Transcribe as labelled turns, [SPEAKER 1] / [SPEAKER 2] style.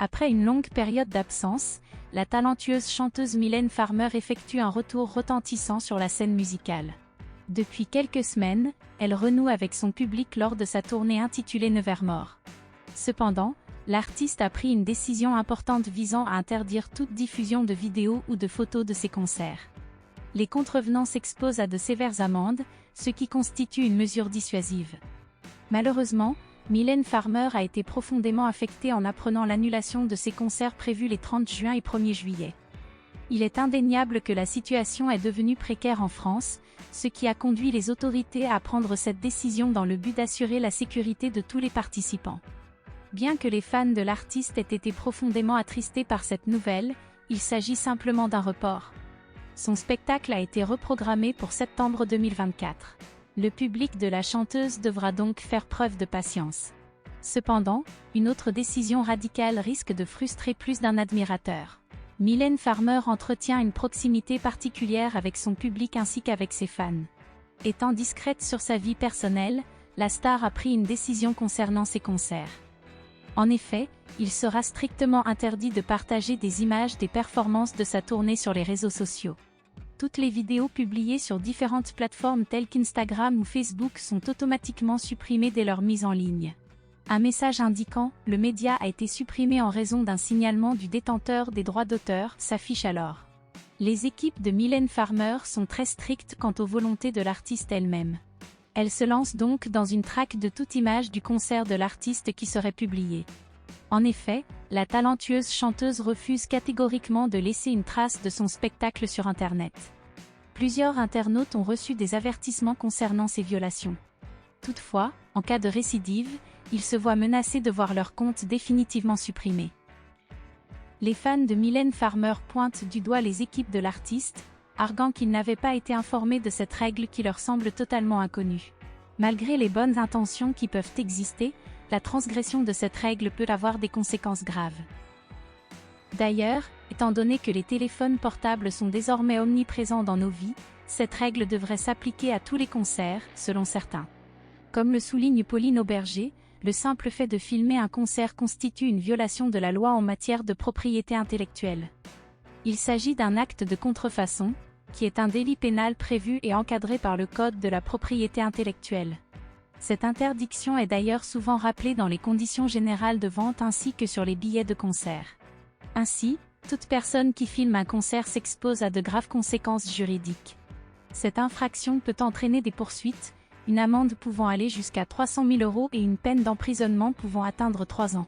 [SPEAKER 1] Après une longue période d'absence, la talentueuse chanteuse Mylène Farmer effectue un retour retentissant sur la scène musicale. Depuis quelques semaines, elle renoue avec son public lors de sa tournée intitulée Nevermore. Cependant, l'artiste a pris une décision importante visant à interdire toute diffusion de vidéos ou de photos de ses concerts. Les contrevenants s'exposent à de sévères amendes, ce qui constitue une mesure dissuasive. Malheureusement, Mylène Farmer a été profondément affectée en apprenant l'annulation de ses concerts prévus les 30 juin et 1er juillet. Il est indéniable que la situation est devenue précaire en France, ce qui a conduit les autorités à prendre cette décision dans le but d'assurer la sécurité de tous les participants. Bien que les fans de l'artiste aient été profondément attristés par cette nouvelle, il s'agit simplement d'un report. Son spectacle a été reprogrammé pour septembre 2024. Le public de la chanteuse devra donc faire preuve de patience. Cependant, une autre décision radicale risque de frustrer plus d'un admirateur. Mylène Farmer entretient une proximité particulière avec son public ainsi qu'avec ses fans. Étant discrète sur sa vie personnelle, la star a pris une décision concernant ses concerts. En effet, il sera strictement interdit de partager des images des performances de sa tournée sur les réseaux sociaux. Toutes les vidéos publiées sur différentes plateformes telles qu'Instagram ou Facebook sont automatiquement supprimées dès leur mise en ligne. Un message indiquant « Le média a été supprimé en raison d'un signalement du détenteur des droits d'auteur » s'affiche alors. Les équipes de Mylène Farmer sont très strictes quant aux volontés de l'artiste elle-même. Elle se lance donc dans une traque de toute image du concert de l'artiste qui serait publiée. En effet, la talentueuse chanteuse refuse catégoriquement de laisser une trace de son spectacle sur Internet. Plusieurs internautes ont reçu des avertissements concernant ces violations. Toutefois, en cas de récidive, ils se voient menacés de voir leur compte définitivement supprimé. Les fans de Mylène Farmer pointent du doigt les équipes de l'artiste, arguant qu'ils n'avaient pas été informés de cette règle qui leur semble totalement inconnue. Malgré les bonnes intentions qui peuvent exister, la transgression de cette règle peut avoir des conséquences graves. D'ailleurs, étant donné que les téléphones portables sont désormais omniprésents dans nos vies, cette règle devrait s'appliquer à tous les concerts, selon certains. Comme le souligne Pauline Auberger, le simple fait de filmer un concert constitue une violation de la loi en matière de propriété intellectuelle. Il s'agit d'un acte de contrefaçon, qui est un délit pénal prévu et encadré par le Code de la propriété intellectuelle. Cette interdiction est d'ailleurs souvent rappelée dans les conditions générales de vente ainsi que sur les billets de concert. Ainsi, toute personne qui filme un concert s'expose à de graves conséquences juridiques. Cette infraction peut entraîner des poursuites, une amende pouvant aller jusqu'à 300 000 € et une peine d'emprisonnement pouvant atteindre 3 ans.